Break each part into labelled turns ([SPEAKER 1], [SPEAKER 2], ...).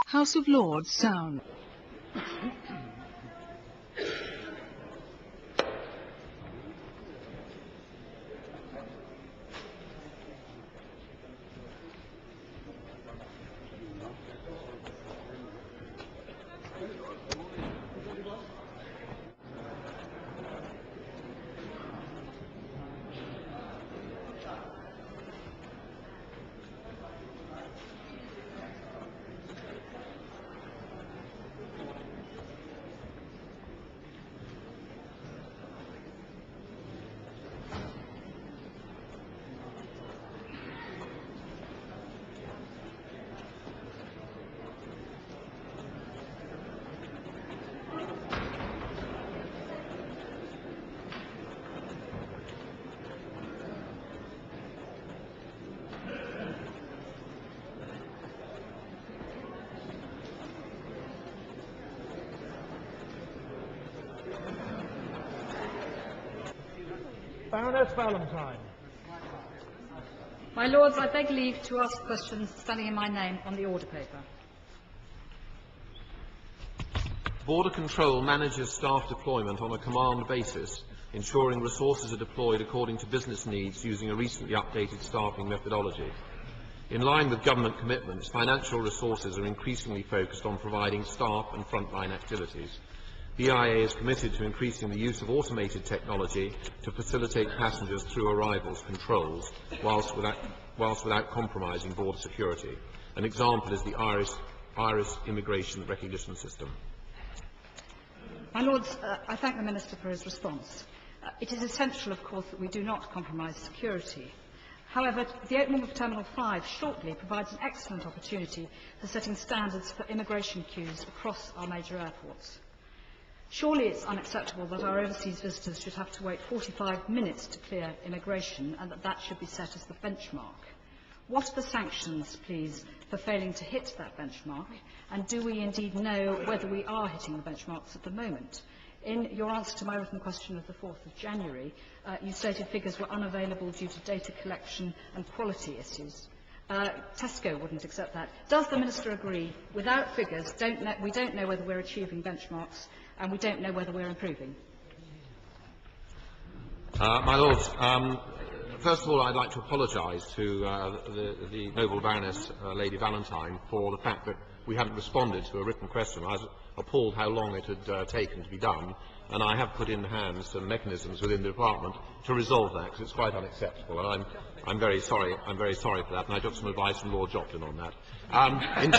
[SPEAKER 1] House of Lords, sound.
[SPEAKER 2] Baroness Valentine.
[SPEAKER 3] My Lords, I beg leave to ask questions standing in my name on the order paper.
[SPEAKER 4] Border Control manages staff deployment on a command basis, ensuring resources are deployed according to business needs using a recently updated staffing methodology. In line with government commitments, financial resources are increasingly focused on providing staff and frontline activities. The EIA is committed to increasing the use of automated technology to facilitate passengers through arrivals controls, whilst without compromising border security. An example is the Iris immigration recognition system.
[SPEAKER 3] My Lords, I thank the Minister for his response. It is essential, of course, that we do not compromise security. However, the opening of Terminal 5 shortly provides an excellent opportunity for setting standards for immigration queues across our major airports. Surely it's unacceptable that our overseas visitors should have to wait 45 minutes to clear immigration, and that should be set as the benchmark. What are the sanctions, please, for failing to hit that benchmark, and do we indeed know whether we are hitting the benchmarks at the moment? In your answer to my written question of the 4th of January, you stated figures were unavailable due to data collection and quality issues. Tesco wouldn't accept that. Does the Minister agree? Without figures, we don't know whether we're achieving benchmarks, and we don't know whether we're improving.
[SPEAKER 4] My Lords, first of all, I'd like to apologise to the noble Baroness Lady Valentine for the fact that we hadn't responded to a written question. I was appalled how long it had taken to be done, and I have put in hands some mechanisms within the department to resolve that, because it's quite unacceptable, and I'm very sorry for that, and I took some advice from Lord Joplin on that. In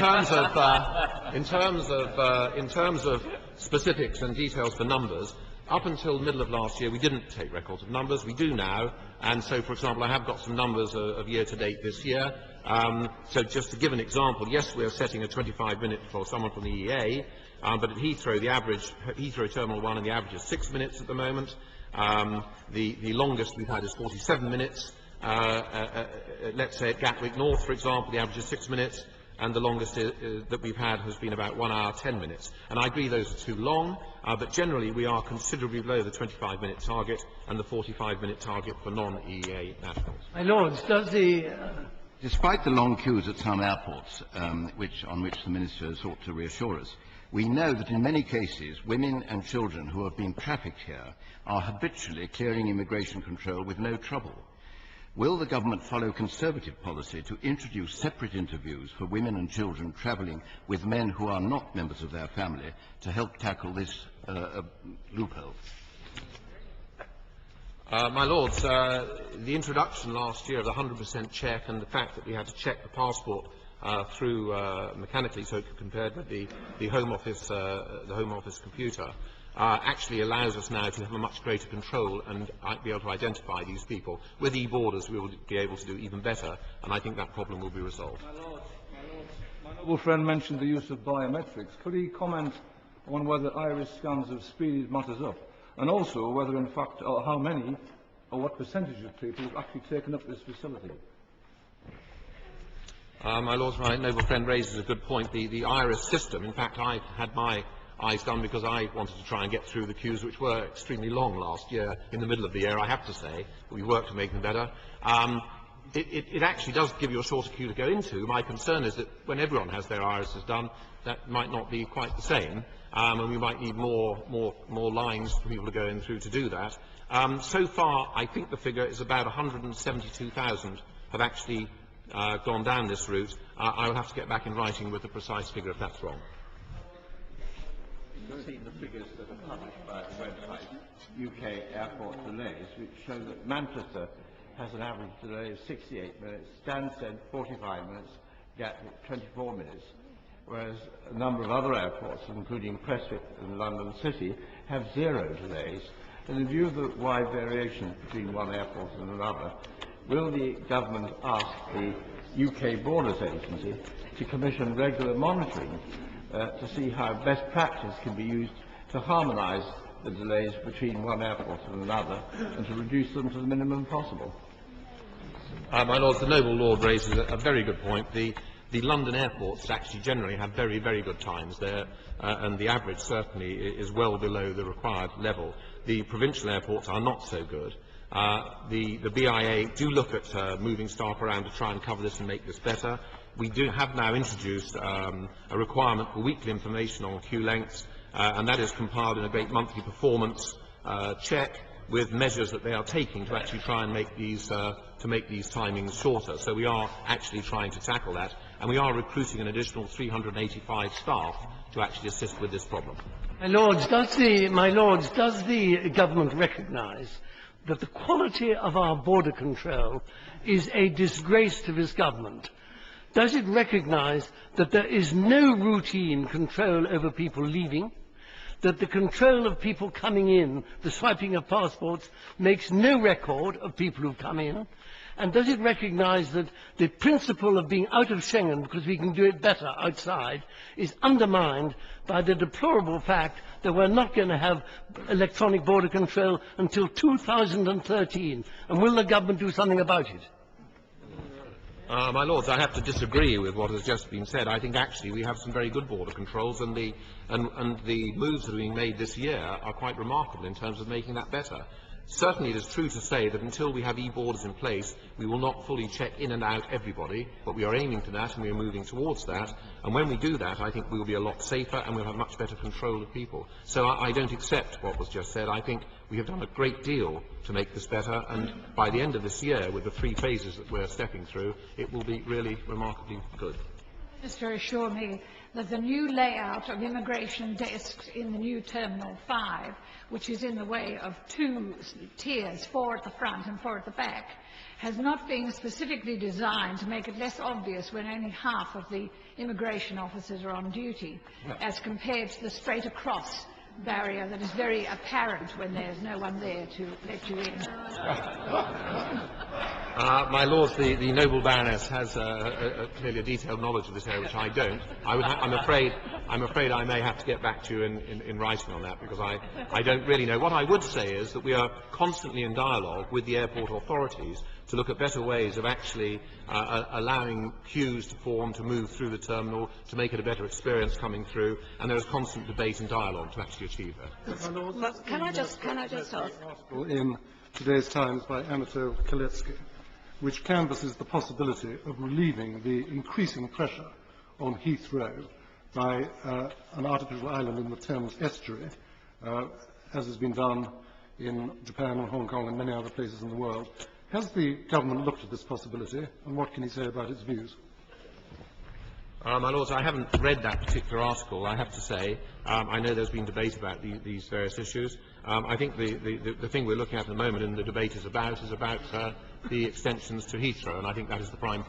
[SPEAKER 4] terms of specifics and details for numbers, up until the middle of last year, we didn't take records of numbers. We do now, and so, for example, I have got some numbers of year-to-date this year. So just to give an example, yes, we are setting a 25-minute for someone from the EA, but at Heathrow, the average, Heathrow Terminal 1, and the average is 6 minutes at the moment. The longest we've had is 47 minutes. Let's say at Gatwick North, for example, the average is 6 minutes, and the longest that we've had has been about 1 hour, 10 minutes. And I agree those are too long, but generally we are considerably below the 25-minute target and the 45-minute target for non-EEA nationals.
[SPEAKER 2] My Lords,
[SPEAKER 5] Despite the long queues at some airports, on which the Minister has sought to reassure us, we know that in many cases women and children who have been trafficked here are habitually clearing immigration control with no trouble. Will the government follow Conservative policy to introduce separate interviews for women and children travelling with men who are not members of their family to help tackle this loophole?
[SPEAKER 4] My Lords, the introduction last year of the 100% check and the fact that we had to check the passport through mechanically, so it could be compared with the Home Office computer, actually allows us now to have a much greater control and be able to identify these people. With e-borders, we will be able to do even better, and I think that problem will be resolved.
[SPEAKER 6] My noble friend mentioned the use of biometrics. Could he comment on whether iris scans have speeded matters up, and also whether, in fact, or how many or what percentage of people have actually taken up this facility?
[SPEAKER 4] My Lords, my noble friend raises a good point. The iris system, in fact, I had my eyes done because I wanted to try and get through the queues, which were extremely long last year, in the middle of the year, I have to say. We worked to make them better. it actually does give you a shorter queue to go into. My concern is that when everyone has their irises done, that might not be quite the same, and we might need more lines for people to go in through to do that. So far, I think the figure is about 172,000 have actually gone down this route. I will have to get back in writing with the precise figure if that's wrong.
[SPEAKER 5] You've seen the figures that are published by the website UK Airport Delays, which show that Manchester has an average delay of 68 minutes, Stansted 45 minutes, Gatwick 24 minutes, whereas a number of other airports, including Prestwick and London City, have 0 delays. And in view of the wide variation between one airport and another, will the government ask the UK Borders Agency to commission regular monitoring to see how best practice can be used to harmonise the delays between one airport and another and to reduce them to the minimum possible?
[SPEAKER 4] My Lords, the noble Lord raises a very good point. The London airports actually generally have very, very good times there, and the average certainly is well below the required level. The provincial airports are not so good. The BIA do look at moving staff around to try and cover this and make this better. We have now introduced a requirement for weekly information on queue lengths, and that is compiled in a great monthly performance check with measures that they are taking to actually try and make these timings shorter. So we are actually trying to tackle that, and we are recruiting an additional 385 staff to actually assist with this problem.
[SPEAKER 1] My Lords, does the government recognise that the quality of our border control is a disgrace to this government? Does it recognise that there is no routine control over people leaving, that the control of people coming in, the swiping of passports, makes no record of people who've come in? And does it recognise that the principle of being out of Schengen, because we can do it better outside, is undermined by the deplorable fact that we're not going to have electronic border control until 2013? And will the government do something about it?
[SPEAKER 4] My Lords, I have to disagree with what has just been said. I think actually we have some very good border controls, and the moves that are being made this year are quite remarkable in terms of making that better. Certainly it is true to say that until we have e-borders in place, we will not fully check in and out everybody, but we are aiming to that and we are moving towards that. And when we do that, I think we will be a lot safer and we'll have much better control of people. So I don't accept what was just said. I think we have done a great deal to make this better, and by the end of this year, with the 3 phases that we're stepping through, it will be really remarkably good.
[SPEAKER 2] Minister assure me that the new layout of immigration desks in the new Terminal 5, which is in the way of 2 tiers, 4 at the front and 4 at the back, has not been specifically designed to make it less obvious when only half of the immigration officers are on duty, as compared to the straight across barrier that is very apparent when there's no one there to let you in.
[SPEAKER 4] My Lords, the noble Baroness has clearly a detailed knowledge of this area, which I don't. I'm afraid I may have to get back to you in writing on that, because I don't really know. What I would say is that we are constantly in dialogue with the airport authorities to look at better ways of actually allowing queues to form, to move through the terminal, to make it a better experience coming through, and there is constant debate and dialogue to actually achieve that.
[SPEAKER 2] Can I just ask?
[SPEAKER 7] Article in today's Times by Anatole Kaletsky, which canvasses the possibility of relieving the increasing pressure on Heathrow by an artificial island in the Thames estuary, as has been done in Japan and Hong Kong and many other places in the world. Has the government looked at this possibility, and what can he say about its views?
[SPEAKER 4] My Lords, I haven't read that particular article, I have to say. I know there's been debate about these various issues. I think the thing we're looking at the moment and the debate is about the extensions to Heathrow, and I think that is the prime